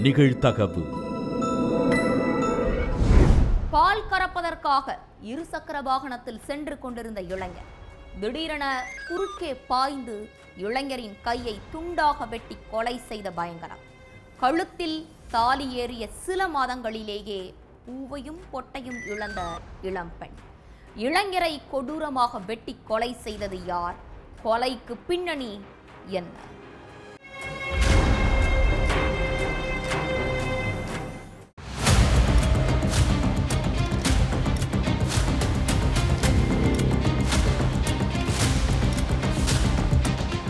நிகழ்தகவு. பால் கறப்பதற்காக இருசக்கர வாகனத்தில் சென்று கொண்டிருந்த இளைஞர் திடீரென குறுக்கே பாய்ந்து இளைஞரின் கையை துண்டாக வெட்டி கொலை செய்த பயங்கரம். கழுத்தில் தாலி ஏறிய சில மாதங்களிலேயே பூவையும் பொட்டையும் இழந்த இளம்பெண். இளைஞரை கொடூரமாக வெட்டி கொலை செய்தது யார்? கொலைக்கு பின்னணி என்ன?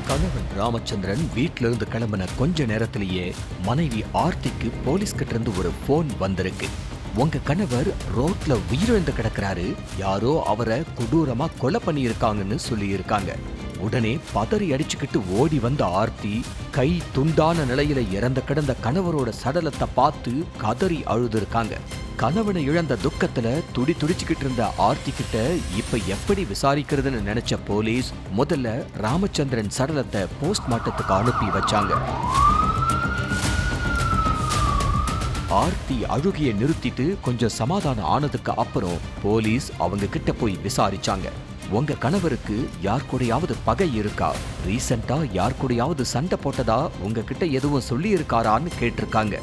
கணவன் ராமச்சந்திரன் வீட்டிலிருந்து கிளம்பின கொஞ்ச நேரத்திலேயே மனைவி ஆர்த்திக்கு போலீஸ் கிட்ட இருந்து ஒரு போன் வந்திருக்கு. உங்க கணவர் ரோட்ல உயிரிழந்து கிடக்கிறாரு, யாரோ அவரை கொடூரமா கொலை பண்ணியிருக்காங்கன்னு சொல்லி இருக்காங்க. உடனே பதறி அடிச்சுக்கிட்டு ஓடி வந்த ஆர்த்தி கை துண்டான நிலையில இறந்து கிடந்த கணவரோட சடலத்தை பார்த்து கதறி அழுதுருக்காங்க. கணவனை இழந்த துக்கத்துல துடிச்சுக்கிட்டு இருந்த ஆர்த்தி கிட்ட இப்ப எப்படி விசாரிக்கிறதுன்னு நினைச்ச போலீஸ் முதல்ல ராமச்சந்திரன் சடலத்தை போஸ்ட்மார்ட்டத்துக்கு அனுப்பி வச்சாங்க. ஆர்த்தி அழுகிய நிறுத்திட்டு கொஞ்சம் சமாதானம் ஆனதுக்கு அப்புறம் போலீஸ் அவங்க கிட்ட போய் விசாரிச்சாங்க. உங்க கணவருக்கு யார் கூடயாவது பகை இருக்கா? ரீசெண்டா யார் கூடயாவது சண்டை போட்டதா உங்க கிட்ட எதுவும் சொல்லி இருக்காரான்னு கேட்டிருக்காங்க.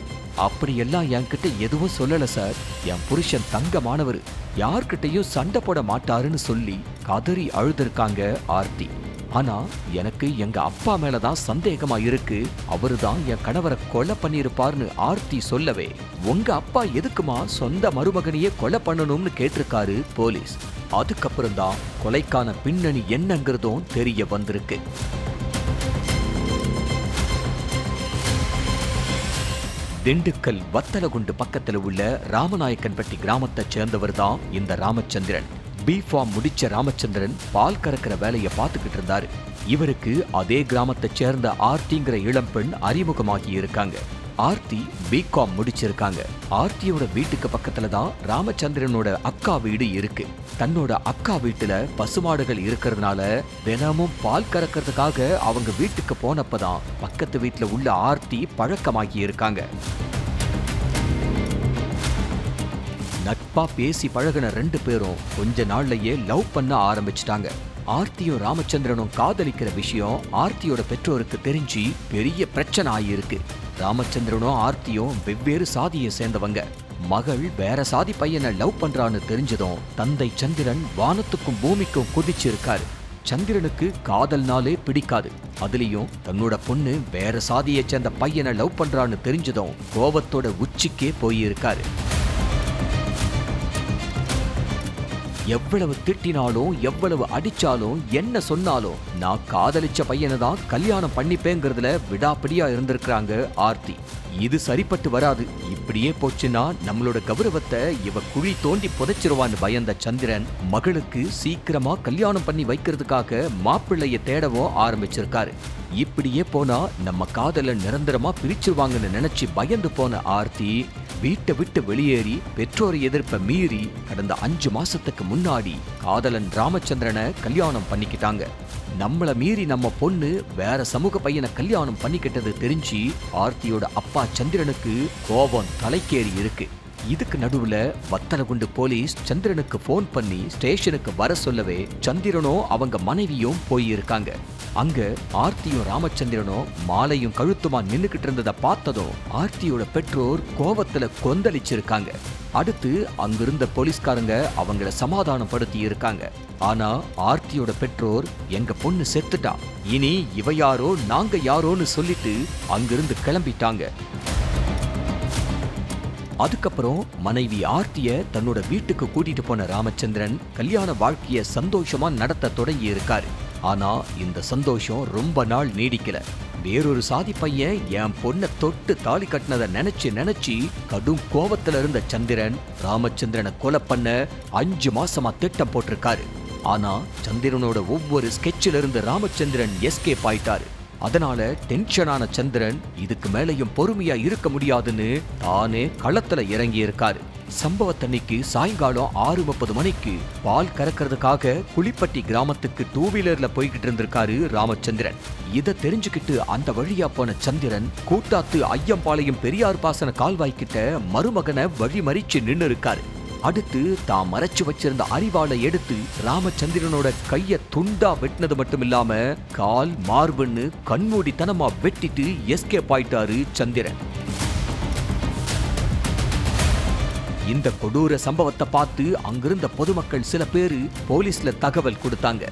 அப்படியெல்லாம் என்கிட்ட எதுவும் சொல்லல சார், என் புருஷன் தங்கமானவர், யார்கிட்டையும் சண்டை போட மாட்டாருன்னு சொல்லி கதறி அழுதுருக்காங்க ஆர்த்தி. ஆனா எனக்கு எங்க அப்பா மேலதான் சந்தேகமா இருக்கு, அவருதான் என் கணவரை கொலை பண்ணிருப்பார்னு ஆர்த்தி சொல்லவே, உங்க அப்பா எதுக்குமா சொந்த மருமகனையே கொலை பண்ணணும்னு கேட்டிருக்காரு போலீஸ். அதுக்கப்புறம் தான் கொலைக்கான பின்னணி என்னங்கிறதும் தெரிய வந்திருக்கு. திண்டுக்கல் வத்தலகுண்டு பக்கத்துல உள்ள ராமநாயக்கன்பட்டி கிராமத்தை சேர்ந்தவர் தான் இந்த ராமச்சந்திரன். B.Pharm முடிச்ச ராமச்சந்திரன் பால் கறக்கிற வேலையை பார்த்துக்கிட்டு இருந்தாரு. இவருக்கு அதே கிராமத்தை சேர்ந்த ஆர்த்திங்கிற இளம்பெண் அறிமுகமாகி இருக்காங்க. ஆர்த்தி B.Com முடிச்சிருக்காங்க. ஆர்த்தியோட வீட்டுக்கு பக்கத்துல தான் ராமச்சந்திரனோட அக்கா வீடு இருக்கு. தன்னோட அக்கா வீட்டுல பசுமாடுகள் இருக்கிறதுனால தினமும் பால் கறக்கிறதுக்காக அவங்க வீட்டுக்கு போனப்பதான் பக்கத்து வீட்டுல உள்ள ஆர்த்தி பழக்கமாகி இருக்காங்க. நட்பா பேசி பழகின ரெண்டு பேரும் கொஞ்ச நாள்லயே லவ் பண்ண ஆரம்பிச்சிட்டாங்க. ஆர்த்தியும் ராமச்சந்திரனும் காதலிக்கிற விஷயம் ஆர்த்தியோட பெற்றோருக்கு தெரிஞ்சு பெரிய பிரச்சனை ஆகியிருக்கு. ராமச்சந்திரனும் ஆர்த்தியும் வெவ்வேறு சாதியை சேர்ந்தவங்க. மகள் வேற சாதி பையனை லவ் பண்றான்னு தெரிஞ்சதும் தந்தை சந்திரன் வானத்துக்கும் பூமிக்கும் குதிச்சிருக்காரு. சந்திரனுக்கு காதல்னாலே பிடிக்காது, அதுலயும் தன்னோட பொண்ணு வேற சாதியை சேர்ந்த பையனை லவ் பண்றான்னு தெரிஞ்சதும் கோபத்தோட உச்சிக்கே போயிருக்காரு. எவ்வளவு திட்டினாலும் எவ்வளவு அடிச்சாலும் என்ன சொன்னாலும் நான் காதலிச்ச பையனை தான் கல்யாணம் பண்ணிப்பேங்கிறதுல விடாப்பிடியா இருந்திருக்கிறாங்க ஆர்த்தி. இது சரிப்பட்டு வராது, இப்படியே போச்சுன்னா நம்மளோட கௌரவத்தை இவ குழி தோண்டி புதைச்சிருவான்னு பயந்த சந்திரன் மகளுக்கு சீக்கிரமா கல்யாணம் பண்ணி வைக்கிறதுக்காக மாப்பிள்ளைய தேடவும் ஆரம்பிச்சிருக்காரு. இப்படியே போனா நம்ம காதல நிரந்தரமா பிரிச்சிருவாங்கன்னு நினைச்சு பயந்து போன ஆர்த்தி வீட்டை விட்டு வெளியேறி பெற்றோர் எதிர்ப்பை மீறி கடந்த 5 மாசத்துக்கு முன்னாடி காதலன் ராமச்சந்திரனை கல்யாணம் பண்ணிக்கிட்டாங்க. நம்மள மீறி நம்ம பொண்ணு வேற சமூக பையனை கல்யாணம் பண்ணிக்கிட்டது தெரிஞ்சு ஆர்த்தியோட அப்பா சந்திரனுக்கு கோபம் தலைக்கேறி இருக்கு. இதுக்கு நடுவுல வத்தலகுண்டு போலீஸ் சந்திரனுக்கு போன் பண்ணி ஸ்டேஷனுக்கு வர சொல்லவே சந்திரனும் அவங்க மனைவியும் போயிருக்காங்க. அங்க ஆர்த்தியும் ராமச்சந்திரனும் மாலையும் கழுத்துமா நின்னுக்கிட்டு இருந்ததை பார்த்ததும் ஆர்த்தியோட பெற்றோர் கோபத்துல கொந்தளிச்சிருக்காங்க. அடுத்து அங்கிருந்த போலீஸ்காரங்க அவங்கள சமாதானப்படுத்தி இருக்காங்க. ஆனா ஆர்த்தியோட பெற்றோர் எங்க பொண்ணு செத்துட்டா, இனி இவ யாரோ நாங்க யாரோன்னு சொல்லிட்டு அங்கிருந்து கிளம்பிட்டாங்க. அதுக்கப்புறம் மனைவி ஆர்த்திய தன்னோட வீட்டுக்கு கூட்டிட்டு போன ராமச்சந்திரன் கல்யாண வாழ்க்கைய சந்தோஷமா நடத்த தொடங்கி இருக்காரு. ஆனா இந்த சந்தோஷம் ரொம்ப நாள் நீடிக்கல. வேறொரு சாதி பையன் என் பொண்ணை தொட்டு தாலி கட்டினதை நினைச்சு கடும் கோபத்துல இருந்த சந்திரன் ராமச்சந்திரனை கொலை பண்ண 5 மாசமா திட்டம் போட்டிருக்காரு. ஆனா சந்திரனோட ஒவ்வொரு ஸ்கெட்சில இருந்து ராமச்சந்திரன் எஸ்கேப் ஆயிட்டாரு. அதனால டென்ஷனான சந்திரன் இதுக்கு மேலையும் பொறுமையா இருக்க முடியாதுன்னு தானே களத்துல இறங்கி இருக்காரு. சம்பவத்தன்னைக்கு சாயங்காலம் 6:30 மணிக்கு பால் கறக்கிறதுக்காக குளிப்பட்டி கிராமத்துக்கு 2 வீலர்ல போய்கிட்டு இருந்திருக்காரு ராமச்சந்திரன். இத தெரிஞ்சுக்கிட்டு அந்த வழியா போன சந்திரன் கூட்டாத்து ஐயம்பாளையம் பெரியார் பாசன கால்வாய்க்கிட்ட மருமகனை வழிமறிச்சு நின்னு இருக்காரு. அடுத்து தான் மறைச்சு வச்சிருந்த அரிவாளை எடுத்து ராமச்சந்திரனோட கைய துண்டா வெட்டினது மட்டும் இல்லாம கால் மார்புன்னு கண்மூடித்தனமா வெட்டிட்டு எஸ்கேப் ஆயிட்டாரு சந்திரன். இந்த கொடூர சம்பவத்தை பார்த்து அங்கிருந்த பொதுமக்கள் சில பேரு போலீஸ்ல தகவல் கொடுத்தாங்க.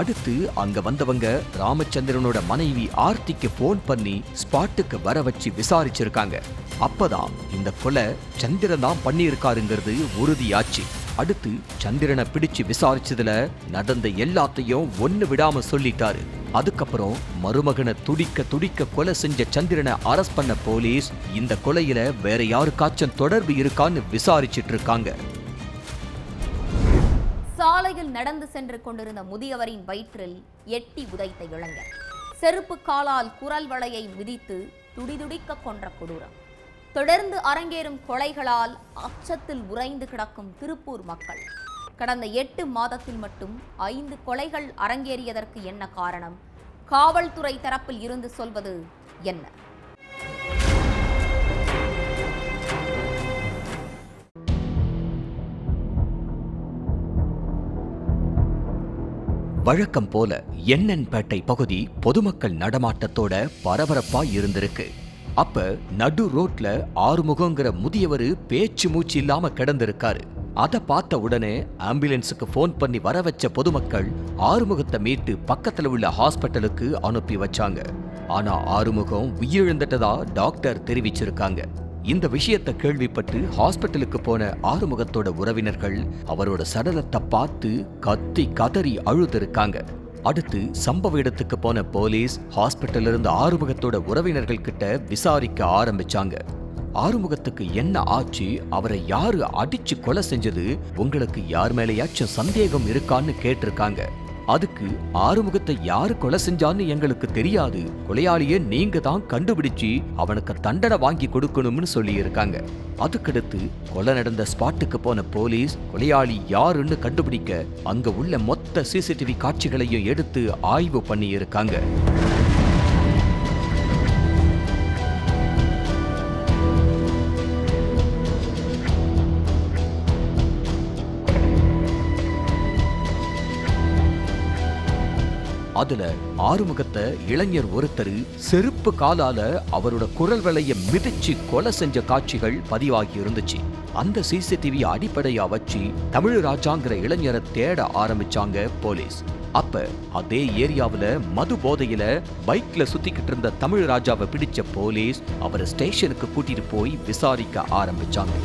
அடுத்து அங்க வந்தவங்க ராமச்சந்திரனோட மனைவி ஆர்த்திக்கு போன் பண்ணி ஸ்பாட்டுக்கு வர வச்சு விசாரிச்சிருக்காங்க. அப்பதான் இந்த கொலை சந்திரன் தான் பண்ணியிருக்காருங்கிறது உறுதியாச்சு. அடுத்து சந்திரனை பிடிச்சு விசாரிச்சதுல நடந்த எல்லாத்தையும் ஒண்ணு விடாம சொல்லிட்டாரு. அதுக்கப்புறம் மருமகனை துடிக்க துடிக்க கொலை செஞ்ச சந்திரனை அரெஸ்ட் பண்ண போலீஸ் இந்த கொலையில வேற யாருக்காச்சும் தொடர்பு இருக்கான்னு விசாரிச்சிட்டு இருக்காங்க. சாலையில் நடந்து சென்று கொண்டிருந்த முதியவரின் வயிற்றில் எட்டி உதைத்த இளைஞர், செருப்பு காலால் குரல் வளையை மிதித்து துடிதுடிக்க கொன்ற கொடூரம். தொடர்ந்து அரங்கேறும் கொலைகளால் அச்சத்தில் உறைந்து கிடக்கும் திருப்பூர் மக்கள். கடந்த 8 மாதத்தில் மட்டும் 5 கொலைகள் அரங்கேறியதற்கு என்ன காரணம்? காவல்துறை தரப்பில் இருந்து சொல்வது என்ன? வழக்கம் போல எண்ணன்பேட்டை பகுதி பொதுமக்கள் நடமாட்டத்தோட பரபரப்பா இருந்திருக்கு. அப்ப நடு ரோட்ல ஆறுமுகங்கிற முதியவர் பேச்சு மூச்சு இல்லாம கிடந்திருக்காரு. அதை பார்த்த உடனே ஆம்புலன்ஸுக்கு போன் பண்ணி வர வச்ச பொதுமக்கள் ஆறுமுகத்தை மீட்டு பக்கத்துல உள்ள ஹாஸ்பிட்டலுக்கு அனுப்பி வச்சாங்க. ஆனா ஆறுமுகம் உயிரிழந்துட்டதா டாக்டர் தெரிவிச்சிருக்காங்க. இந்த விஷயத்தை கேள்விப்பட்டு ஹாஸ்பிட்டலுக்கு போன ஆறுமுகத்தோட உறவினர்கள் அவரோட சடலத்தை பார்த்து கத்தி கதறி அழுதிருக்காங்க. அடுத்து சம்பவ இடத்துக்கு போன போலீஸ் ஹாஸ்பிட்டல்ல இருந்து ஆறுமுகத்தோட உறவினர்கள் கிட்ட விசாரிக்க ஆரம்பிச்சாங்க. ஆறுமுகத்துக்கு என்ன ஆச்சு, அவரை யாரு அடிச்சு கொலை செஞ்சது, உங்களுக்கு யார் மேலேயாச்சும் சந்தேகம் இருக்கான்னு கேட்டிருக்காங்க. அதுக்கு ஆறுமுகத்தை யாரு கொலை செஞ்சான்னு எங்களுக்கு தெரியாது, கொலையாளியே நீங்க தான் கண்டுபிடிச்சு அவனுக்கு தண்டனை வாங்கி கொடுக்கணும்னு சொல்லி இருக்காங்க. அதுக்கடுத்து கொலை நடந்த ஸ்பாட்டுக்கு போன போலீஸ் கொலையாளி யாருன்னு கண்டுபிடிக்க அங்க உள்ள மொத்த சிசிடிவி காட்சிகளையும் எடுத்து ஆய்வு பண்ணி இருக்காங்க. அதுல ஆறுமுகத்தை இளைஞர் ஒருத்தர் செருப்பு காலால அவரோட குரல் வளைய மிதிச்சு கொலை செஞ்ச காட்சிகள் பதிவாகி இருந்துச்சு. அந்த சிசிடிவி அடிப்படையா வச்சு தமிழ்ராஜாங்கிற இளைஞரை தேட ஆரம்பிச்சாங்க போலீஸ். அப்ப அதே ஏரியாவுல மது போதையில பைக்ல சுத்திக்கிட்டு இருந்த தமிழ்ராஜாவை பிடிச்ச போலீஸ் அவரை ஸ்டேஷனுக்கு கூட்டிட்டு போய் விசாரிக்க ஆரம்பிச்சாங்க.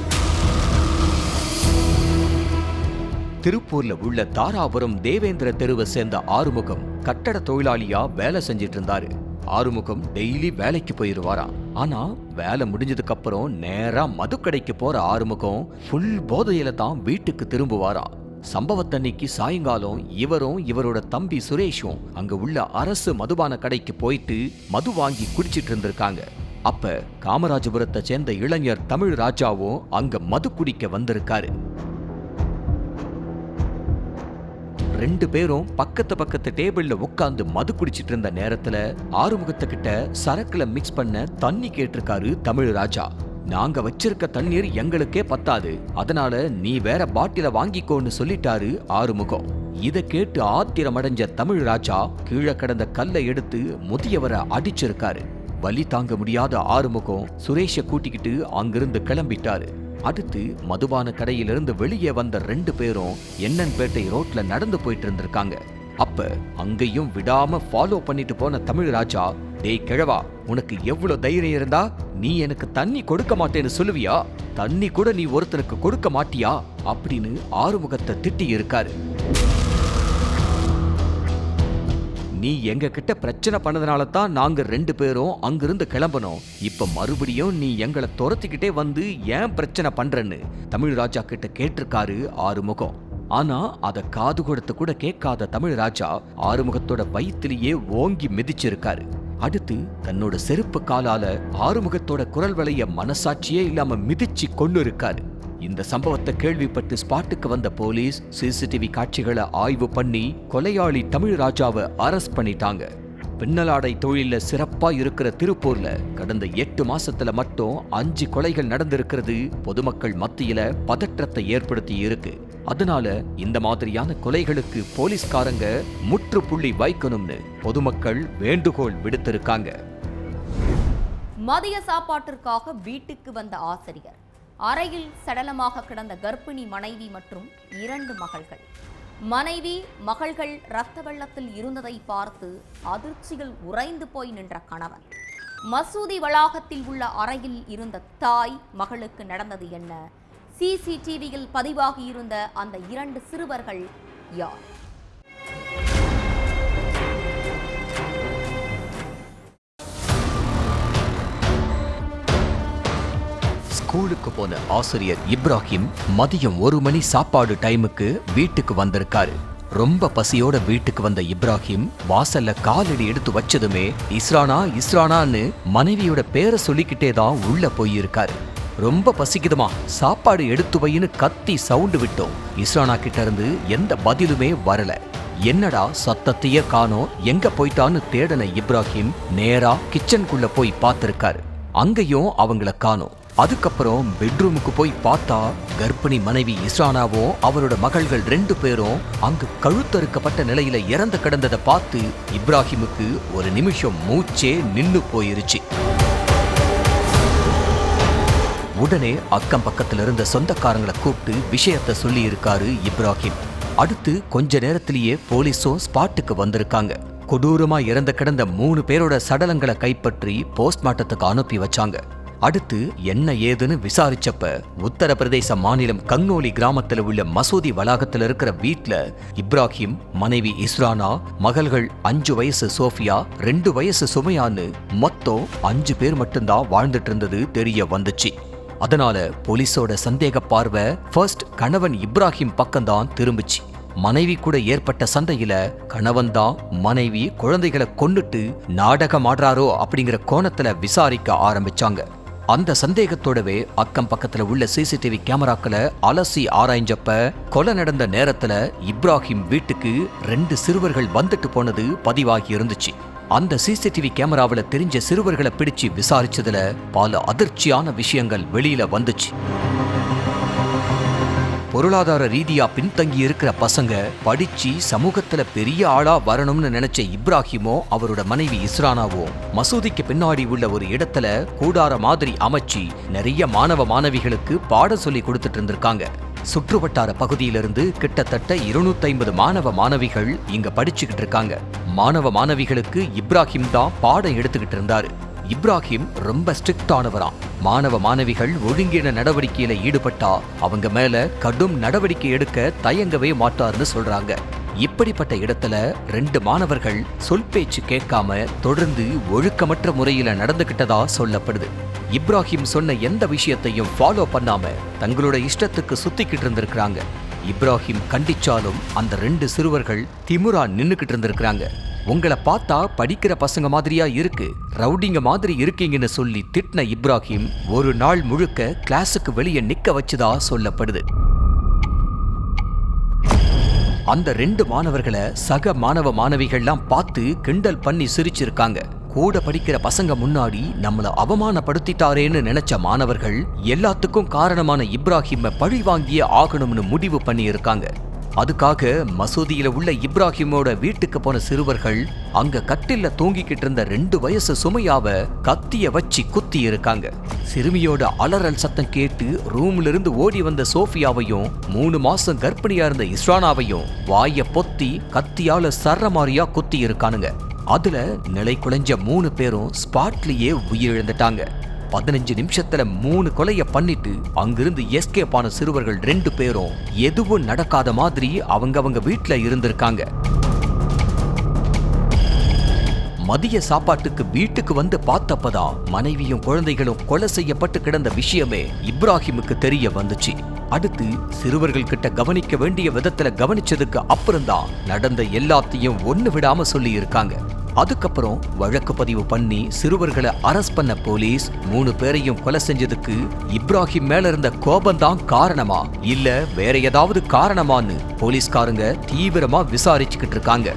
திருப்பூர்ல உள்ள தாராபுரம் தேவேந்திர தெருவை சேர்ந்த ஆறுமுகம் கட்டட தொழிலாளியா வேலை செஞ்சிட்டு இருந்தாரு. ஆறுமுகம் டெய்லி வேலைக்கு போயிருவாராம். ஆனா வேலை முடிஞ்சதுக்கு அப்புறம் நேரா மதுக்கடைக்கு போற ஆறுமுகம் ஃபுல் போதையில தான் வீட்டுக்கு திரும்புவாராம். சம்பவத்தன்னைக்கு சாயங்காலம் இவரும் இவரோட தம்பி சுரேஷும் அங்க உள்ள அரசு மதுபான கடைக்கு போயிட்டு மது வாங்கி குடிச்சிட்டு இருந்திருக்காங்க. அப்ப காமராஜபுரத்தை சேர்ந்த இளைஞர் தமிழ்ராஜாவும் அங்க மது குடிக்க வந்திருக்காரு. 2 பேரும் பக்கத்து டேபிள்ல உட்கார்ந்து மது குடிச்சிட்டு இருந்த நேரத்துல ஆறுமுகத்துக்கிட்ட சரக்குல மிக்ஸ் பண்ண தண்ணி கேட்டிருக்காரு தமிழ்ராஜா. நாங்க வச்சிருக்க தண்ணீர் எங்களுக்கே பத்தாது, அதனால நீ வேற பாட்டில வாங்கிக்கோன்னு சொல்லிட்டாரு ஆறுமுகம். இத கேட்டு ஆத்திரமடைஞ்ச தமிழ்ராஜா கீழே கடந்த கல்லை எடுத்து முதியவரை அடிச்சிருக்காரு. வலி தாங்க முடியாத ஆறுமுகம் சுரேஷை கூட்டிக்கிட்டு அங்கிருந்து கிளம்பிட்டாரு. அடுத்து மதுபான கடையிலிருந்து வெளியே வந்த 2 பேரும் எண்ணன்பேட்டை ரோட்ல நடந்து போயிட்டு இருந்திருக்காங்க. அப்ப அங்கேயும் விடாம ஃபாலோ பண்ணிட்டு போன தமிழ்ராஜா, டேய் கிழவா, உனக்கு எவ்வளவு தைரியம் இருந்தா நீ எனக்கு தண்ணி கொடுக்க மாட்டேன்னு சொல்லுவியா? தண்ணி கூட நீ ஒருத்தனுக்கு கொடுக்க மாட்டியா அப்படின்னு ஆறுமுகத்தை திட்டி இருக்காரு. நீ எங்க கிட்ட பிரச்சனை பண்ணதுனால தான் நாங்க 2 பேரும் அங்கிருந்து கிளம்பணும். இப்ப மறுபடியும் நீ எங்களை துரத்திக்கிட்டே வந்து ஏன் பிரச்சனை பண்றன்னு தமிழ்ராஜா கிட்ட கேட்டிருக்காரு ஆறுமுகம். ஆனா அத காது கொடுத்து கூட கேட்காத தமிழ்ராஜா ஆறுமுகத்தோட வயிற்றிலேயே ஓங்கி மிதிச்சிருக்காரு. அடுத்து தன்னோட செருப்பு காலால ஆறுமுகத்தோட குரல் வளைய மனசாட்சியே இல்லாம மிதிச்சு கொண்டு இருக்காரு. இந்த சம்பவத்தை கேள்விப்பட்டு ஸ்பாட்டுக்கு வந்த போலீஸ் சிசிடிவி காட்சிகளை ஆய்வு பண்ணி கொலையாளி தமிழ்ராஜாவை அரெஸ்ட் பண்ணிட்டாங்க. பின்னலாடை தொழில சிறப்பா இருக்கிற திருப்பூர்ல கடந்த 8 மாசத்துல மட்டும் 5 கொலைகள் நடந்திருக்கிறது பொதுமக்கள் மத்தியில பதற்றத்தை ஏற்படுத்தி இருக்கு. அதனால இந்த மாதிரியான கொலைகளுக்கு போலீஸ்காரங்க முற்றுப்புள்ளி வைக்கணும்னு பொதுமக்கள் வேண்டுகோள் விடுத்திருக்காங்க. மதிய சாப்பாட்டிற்காக வீட்டுக்கு வந்த ஆசிரியர் அறையில் சடலமாக கிடந்த கர்ப்பிணி மனைவி மற்றும் 2 மகள்கள். மனைவி மகள்கள் இரத்த வெள்ளத்தில் இருந்ததை பார்த்து அதிர்ச்சியில் உறைந்து போய் நின்ற கணவன். மசூதி வளாகத்தில் உள்ள அறையில் இருந்த தாய் மகளுக்கு நடந்தது என்ன? சிசிடிவியில் பதிவாகியிருந்த அந்த 2 சிறுவர்கள் யார்? ஸ்கூலுக்கு போன ஆசிரியர் இப்ராஹிம் மதியம் 1 மணி சாப்பாடு டைமுக்கு வீட்டுக்கு வந்திருக்காரு. ரொம்ப பசியோட வீட்டுக்கு வந்த இப்ராஹிம் வாசல்ல காலடி எடுத்து வச்சதுமே இஸ்ரானா இஸ்ரானான்னு மனைவியோட பேரை சொல்லிக்கிட்டே தான் உள்ள போயிருக்காரு. ரொம்ப பசிக்குதுமா, சாப்பாடு எடுத்து வைன்னு கத்தி சவுண்டு விட்டோம். இஸ்ரானா கிட்ட இருந்து எந்த பதிலுமே வரல. என்னடா சத்தத்தையே காணோம், எங்க போயிட்டான்னு தேடன இப்ராஹிம் நேரா கிச்சனுக்குள்ள போய் பார்த்திருக்காரு. அங்கேயும் அவங்கள காணோம். அதுக்கப்புறம் பெட்ரூமுக்கு போய் பார்த்தா கர்ப்பிணி மனைவி இஸ்ரானாவும் அவரோட மகள்கள் 2 பேரும் அங்கு கழுத்தறுக்கப்பட்ட நிலையில இறந்து கிடந்ததை பார்த்து இப்ராஹிமுக்கு ஒரு நிமிஷம் மூச்சே நின்னு போயிருச்சு. உடனே அக்கம் பக்கத்துல இருந்த சொந்தக்காரங்களை கூப்பிட்டு விஷயத்த சொல்லி இருக்காரு இப்ராஹிம். அடுத்து கொஞ்ச நேரத்திலேயே போலீஸும் ஸ்பாட்டுக்கு வந்திருக்காங்க. கொடூரமா இறந்து கிடந்த 3 பேரோட சடலங்களை கைப்பற்றி போஸ்ட்மார்ட்டத்துக்கு அனுப்பி வச்சாங்க. அடுத்து என்ன ஏதுன்னு விசாரிச்சப்ப உத்தரப்பிரதேச மாநிலம் கங்னோலி கிராமத்தில் உள்ள மசூதி வளாகத்தில் இருக்கிற வீட்ல இப்ராஹிம், மனைவி இஸ்ரானா, மகள்கள் 5 வயசு சோஃபியா, 2 வயசு சுமையான்னு மொத்தம் 5 பேர் மட்டும்தான் வாழ்ந்துட்டு இருந்தது தெரிய வந்துச்சு. அதனால போலீஸோட சந்தேக பார்வை ஃபர்ஸ்ட் கணவன் இப்ராஹிம் பக்கம்தான் திரும்பிச்சு. மனைவி கூட ஏற்பட்ட சண்டையில கணவன் தான் மனைவி குழந்தைகளை கொன்னுட்டு நாடகம் ஆடுறாரோ அப்படிங்கிற கோணத்துல விசாரிக்க ஆரம்பிச்சாங்க. அந்த சந்தேகத்தோடவே அக்கம் பக்கத்துல உள்ள சிசிடிவி கேமராக்களை அலசி ஆராய்ஞ்சப்ப கொலை நடந்த நேரத்துல இப்ராஹிம் வீட்டுக்கு 2 சிறுவர்கள் வந்துட்டு போனது பதிவாகி இருந்துச்சு. அந்த சிசிடிவி கேமராவில் தெரிஞ்ச சிறுவர்களை பிடிச்சு விசாரிச்சதுல பல அதிர்ச்சியான விஷயங்கள் வெளியில வந்துச்சு. பொருளாதார ரீதியா பின்தங்கி இருக்கிற பசங்க படிச்சு சமூகத்துல பெரிய ஆளா வரணும்னு நினைச்ச இப்ராஹிமோ அவரோட மனைவி இஸ்ரானாவோ மசூதிக்கு பின்னாடி உள்ள ஒரு இடத்துல கூடார மாதிரி அமைச்சு நிறைய மாணவ மாணவிகளுக்கு பாடம் சொல்லி கொடுத்துட்டு இருந்திருக்காங்க. சுற்றுவட்டார பகுதியிலிருந்து கிட்டத்தட்ட 250 மாணவ மாணவிகள் இங்க படிச்சுக்கிட்டு இருக்காங்க. மாணவ மாணவிகளுக்கு இப்ராஹிம் தான் பாடம் எடுத்துக்கிட்டு இருந்தாரு. இப்ராஹிம் ரொம்ப ஸ்ட்ரிக்டானவராம். மாணவ மாணவிகள் ஒழுங்கின நடவடிக்கையில ஈடுபட்டா அவங்க மேல கடும் நடவடிக்கை எடுக்க தயங்கவே மாட்டார்னு சொல்றாங்க. இப்படிப்பட்ட இடத்துல 2 மாணவர்கள் சொல் பேச்சு கேட்காம தொடர்ந்து ஒழுக்கமற்ற முறையில நடந்துகிட்டதா சொல்லப்படுது. இப்ராஹிம் சொன்ன எந்த விஷயத்தையும் ஃபாலோ பண்ணாம தங்களோட இஷ்டத்துக்கு சுத்திக்கிட்டு இருந்திருக்கிறாங்க. இப்ராஹிம் கண்டிச்சாலும் அந்த 2 சிறுவர்கள் திமுறா நின்னுக்கிட்டு இருந்திருக்கிறாங்க. உங்களை பார்த்தா படிக்கிற பசங்க மாதிரியா இருக்கு, ரவுடிங்க மாதிரி இருக்கீங்கன்னு சொல்லி திட்டின இப்ராஹிம் ஒரு நாள் முழுக்க கிளாஸுக்கு வெளியே நிக்க வச்சுதா சொல்லப்படுது. அந்த 2 மாணவர்களை சக மாணவ மாணவிகள்லாம் பார்த்து கிண்டல் பண்ணி சிரிச்சிருக்காங்க. கூட படிக்கிற பசங்க முன்னாடி நம்மள அவமானப்படுத்திட்டாரேன்னு நினைச்ச மாணவர்கள் எல்லாத்துக்கும் காரணமான இப்ராஹிமை பழி வாங்கியே ஆகணும்னு முடிவு பண்ணி இருக்காங்க. அதுக்காக மசூதியில உள்ள இப்ராஹிமோட வீட்டுக்கு போன சிறுவர்கள் அங்க கட்டில்ல தூங்கிக்கிட்டு இருந்த 2 வயசு சுமையாவ கத்திய வச்சு குத்தி இருக்காங்க. சிறுமியோட அலறல் சத்தம் கேட்டு ரூம்ல இருந்து ஓடி வந்த சோஃபியாவையும் 3 மாசம் கர்ப்பிணியா இருந்த இஸ்ரானாவையும் வாய பொத்தி கத்தியால சர்றமாரியா குத்தி இருக்கானுங்க. அதுல நிலை குலைஞ்ச 3 பேரும் ஸ்பாட்லயே உயிரிழந்துட்டாங்க. 15 நிமிஷத்துல 3 கொலைய பண்ணிட்டு அங்கிருந்து எஸ்கேப் ஆன சிறுவர்கள் 2 பேரும் எதுவும் நடக்காத மாதிரி அவங்க வீட்டுல இருந்திருக்காங்க. மதிய சாப்பாட்டுக்கு வீட்டுக்கு வந்து பார்த்தப்பதான் மனைவியும் குழந்தைகளும் கொலை செய்யப்பட்டு கிடந்த விஷயமே இப்ராஹிமுக்கு தெரிய வந்துச்சு. அடுத்து சிறுவர்கள் கிட்ட கவனிக்க வேண்டிய விதத்துல கவனிச்சதுக்கு அப்புறம்தான் நடந்த எல்லாத்தையும் ஒண்ணு விடாம சொல்லி இருக்காங்க. அதுக்கப்புறம் வழக்கு பதிவு பண்ணி சிறுவர்களை அரெஸ்ட் பண்ண போலீஸ் 3 பேரையும் கொலை செஞ்சதுக்கு இப்ராஹிம் மேல இருந்த கோபம்தான் காரணமா இல்ல வேற ஏதாவது காரணமான்னு போலீஸ்காரங்க தீவிரமா விசாரிச்சுக்கிட்டு இருக்காங்க.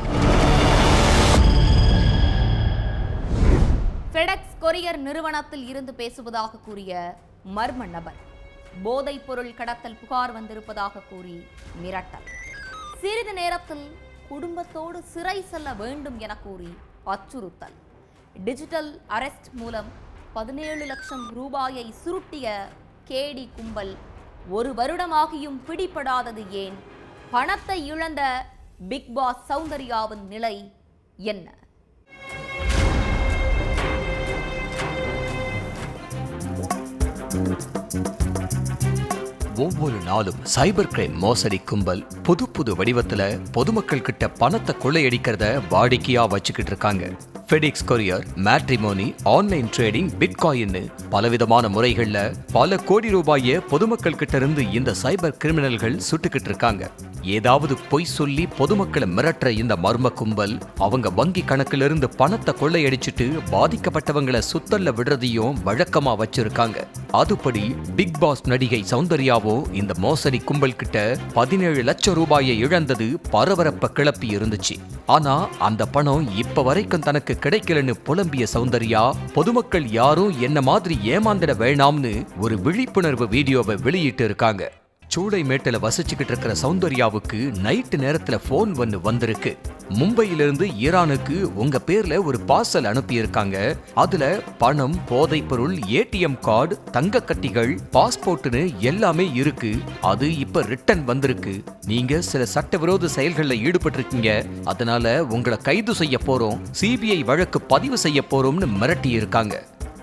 ஃபெடெக்ஸ் கொரியர் நிறுவனத்தில் இருந்து பேசுவதாக கூறிய மர்ம நபர் போதைப் பொருள் கடத்தல் புகார் வந்திருப்பதாக கூறி மிரட்டல். சிறிது நேரத்தில் குடும்பத்தோடு சிறை செல்ல வேண்டும் என கூறி அச்சுறுத்தல். டிஜிட்டல் அரெஸ்ட் மூலம் 17 லட்சம் ரூபாயை சுருட்டிய கேடி கும்பல் 1 வருடமாகியும் பிடிபடாதது ஏன்? பணத்தை இழந்த பிக் பாஸ் சௌந்தர்யாவின் நிலை என்ன? ஒவ்வொரு நாளும் சைபர் கிரைம் மோசடி கும்பல் புது புது வடிவத்துல பொதுமக்கள் கிட்ட பணத்தை கொள்ளையடிக்கிறத வாடிக்கையா வச்சுக்கிட்டு இருக்காங்க. FedEx courier, matrimony, online trading, bitcoin பலவிதமான முறைகள்ல பல கோடி ரூபாயை பொதுமக்கள் கிட்ட இருந்து இந்த சைபர் கிரிமினல்கள் சுட்டுக்கிட்டு இருக்காங்க. ஏதாவது பொய் சொல்லி பொதுமக்களை மிரட்டுற இந்த மர்ம கும்பல் அவங்க வங்கி கணக்குல இருந்து பணத்தை கொள்ளையடிச்சிட்டு பாதிக்கப்பட்டவங்களை சுத்தல்ல விடுறதையும் வழக்கமா வச்சிருக்காங்க. அதுபடி பிக் பாஸ் நடிகை சௌந்தர்யாவோ இந்த மோசடி கும்பல் கிட்ட 17 லட்சம் ரூபாயை இழந்தது பரபரப்ப கிளப்பி இருந்துச்சு. ஆனா அந்த பணம் இப்ப வரைக்கும் தனக்கு கிடைக்கலன்னு புலம்பிய சௌந்தர்யா பொதுமக்கள் யாரும் என்ன மாதிரி ஏமாந்திட வேணாம்னு ஒரு விழிப்புணர்வு வீடியோவை வெளியிட்டு இருக்காங்க. சூளைமேட்டில் வசிச்சுக்கிட்டு இருக்கிற சௌந்தர்யாவுக்கு நைட்டு நேரத்துல போன் வந்திருக்கு. மும்பையிலிருந்து ஈரானுக்கு உங்க பேர்ல ஒரு பார்சல் அனுப்பியிருக்காங்க. அதுல பணம், போதைப் பொருள், ஏடிஎம் கார்டு, தங்க கட்டிகள், பாஸ்போர்ட்னு எல்லாமே இருக்கு. அது இப்ப ரிட்டர்ன் வந்திருக்கு. நீங்க சில சட்டவிரோத செயல்களில் ஈடுபட்டிருக்கீங்க, அதனால உங்களை கைது செய்ய போறோம், சிபிஐ வழக்கு பதிவு செய்ய போறோம்னு மிரட்டி இருக்காங்க.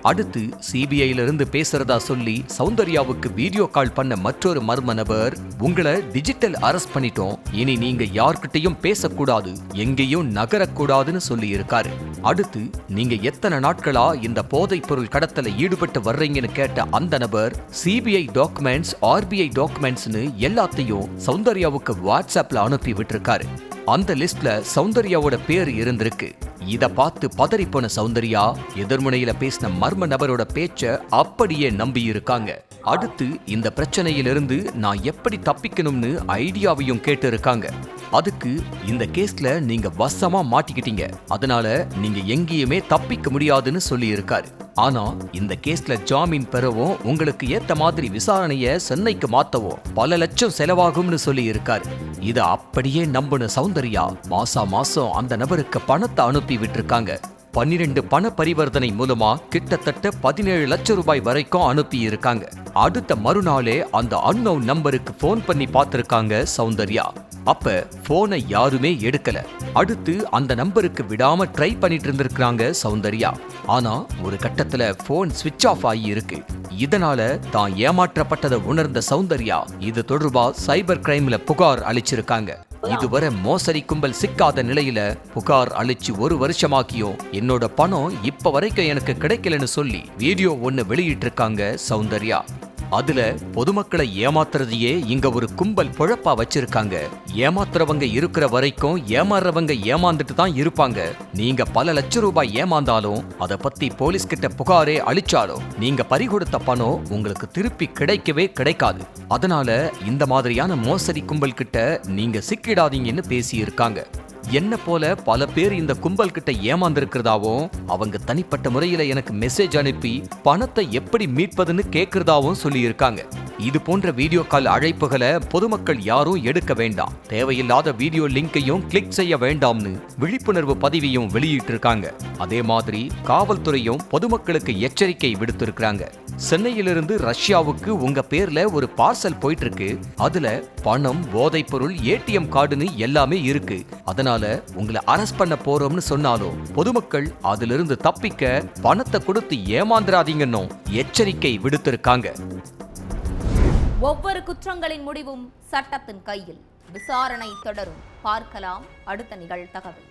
அடுத்து சிபிஐல பேசுறதா சொல்லி சௌந்தர்யாவுக்கு வீடியோ கால் பண்ண மற்றொரு மர்ம நபர், உங்களை டிஜிட்டல் அரெஸ்ட் பண்ணிட்டோம், இனி நீங்க யார்கிட்டையும் பேசக்கூடாது, எங்கேயும் நகரக்கூடாதுன்னு சொல்லி இருக்காரு. அடுத்து நீங்க எத்தனை நாட்களா இந்த போதைப் பொருள் கடத்தல ஈடுபட்டு வர்றீங்கன்னு கேட்ட அந்த நபர் சிபிஐ டாக்குமெண்ட்ஸ், ஆர்பிஐ டாக்குமெண்ட்ஸ்னு எல்லாத்தையும் சௌந்தர்யாவுக்கு வாட்ஸ்அப்ல அனுப்பி விட்டுருக்காரு. அந்த லிஸ்ட்ல சௌந்தர்யாவோட பேர் இருந்திருக்கு. இத பார்த்து பதறிப்போன சௌந்தர்யா எதிர்முனையில பேசின மர்ம நபரோட பேச்ச அப்படியே நம்பி இருக்காங்க. அடுத்து இந்த பிரச்சனையிலிருந்து நான் எப்படி தப்பிக்கணும்னு ஐடியாவையும் கேட்டு இருக்காங்க. அதுக்கு இந்த கேஸ்ல நீங்க வசமா மாட்டிக்கிட்டீங்க, அதனால நீங்க எங்கேயுமே தப்பிக்க முடியாதுன்னு சொல்லி இருக்காரு. ஆனா இந்த கேஸ்ல ஜாமீன் பெறவும் உங்களுக்கு ஏத்த மாதிரி விசாரணைய சென்னைக்கு மாத்தவும் பல லட்சம் செலவாகும்னு சொல்லி இருக்காரு. இத அப்படியே நம்பின சௌந்தர்யா மாசம் அந்த நபருக்கு பணத்தை அனுப்பி விட்டுருக்காங்க. 12 பண பரிவர்த்தனை மூலமா கிட்டத்தட்ட 17 லட்சம் ரூபாய் வரைக்கும் அனுப்பி இருக்காங்க. அடுத்த மறுநாளே அந்த அன்னோன் நம்பருக்கு போன் பண்ணி பார்த்திருக்காங்க சௌந்தர்யா. அப்ப போனை யாருமே எடுக்கல. அடுத்து அந்த நம்பருக்கு விடாம ட்ரை பண்ணிட்டு இருந்திருக்காங்க சௌந்தர்யா. ஆனா ஒரு கட்டத்துல போன் ஸ்விட்ச் ஆஃப் ஆகி இருக்கு. இதனால தான் ஏமாற்றப்பட்டதை உணர்ந்த சௌந்தர்யா இது தொடர்பா சைபர் கிரைம்ல புகார் அளிச்சிருக்காங்க. இதுவரை மோசடி கும்பல் சிக்காத நிலையில புகார் அளிச்சு 1 வருஷமாக்கியும் என்னோட பணம் இப்ப வரைக்கும் எனக்கு கிடைக்கலன்னு சொல்லி வீடியோ ஒன்னு வெளியிட்டு இருக்காங்க சௌந்தர்யா. அதுல பொதுமக்களை ஏமாத்துறதையே இங்க ஒரு கும்பல் பொழப்பா வச்சிருக்காங்க. ஏமாத்துறவங்க இருக்கிற வரைக்கும் ஏமாறுறவங்க ஏமாந்துட்டு தான் இருப்பாங்க. நீங்க பல லட்சம் ரூபாய் ஏமாந்தாலும் அதை பத்தி போலீஸ் கிட்ட புகாரே அளிச்சாலும் நீங்க பறிகொடுத்த பணம் உங்களுக்கு திருப்பி கிடைக்கவே கிடைக்காது. அதனால இந்த மாதிரியான மோசடி கும்பல் கிட்ட நீங்க சிக்கிடாதீங்கன்னு பேசி இருக்காங்க. என்ன போல பல பேர் இந்த கும்பல் கிட்ட ஏமாந்திருக்கிறதாவும் அவங்க தனிப்பட்ட முறையில எனக்கு மெசேஜ் அனுப்பி பணத்தை எப்படி மீட்பதுன்னு கேட்கறதாவும் சொல்லி இருக்காங்க. இது போன்ற வீடியோ கால் அழைப்புகளை பொதுமக்கள் யாரும் எடுக்க வேண்டாம், தேவையில்லாத வீடியோ லிங்கையும் கிளிக் செய்ய வேண்டாம்னு விழிப்புணர்வு பதிவையும் வெளியிட்டு இருக்காங்க. அதே மாதிரி காவல்துறையும் பொதுமக்களுக்கு எச்சரிக்கை விடுத்திருக்காங்க. சென்னையிலிருந்து ரஷ்யாவுக்கு உங்க பேர்ல ஒரு பார்சல் போயிட்டு இருக்கு. அதுல பணம், போதைப் பொருள், ஏடிஎம் கார்டுன்னு எல்லாமே இருக்கு. அதனால உங்களை அரெஸ்ட் பண்ண போறோம்னு சொன்னாலும் பொதுமக்கள் அதிலிருந்து தப்பிக்க பணத்தை கொடுத்து ஏமாந்துராதீங்கன்னு எச்சரிக்கை விடுத்திருக்காங்க. ஒவ்வொரு குற்றங்களின் முடிவும் சட்டத்தின் கையில். விசாரணை தொடரும். பார்க்கலாம் அடுத்த நிகழ்தகவல்.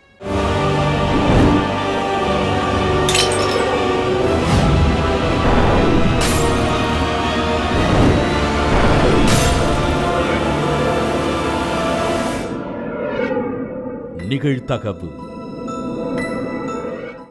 நிகழ்தகவு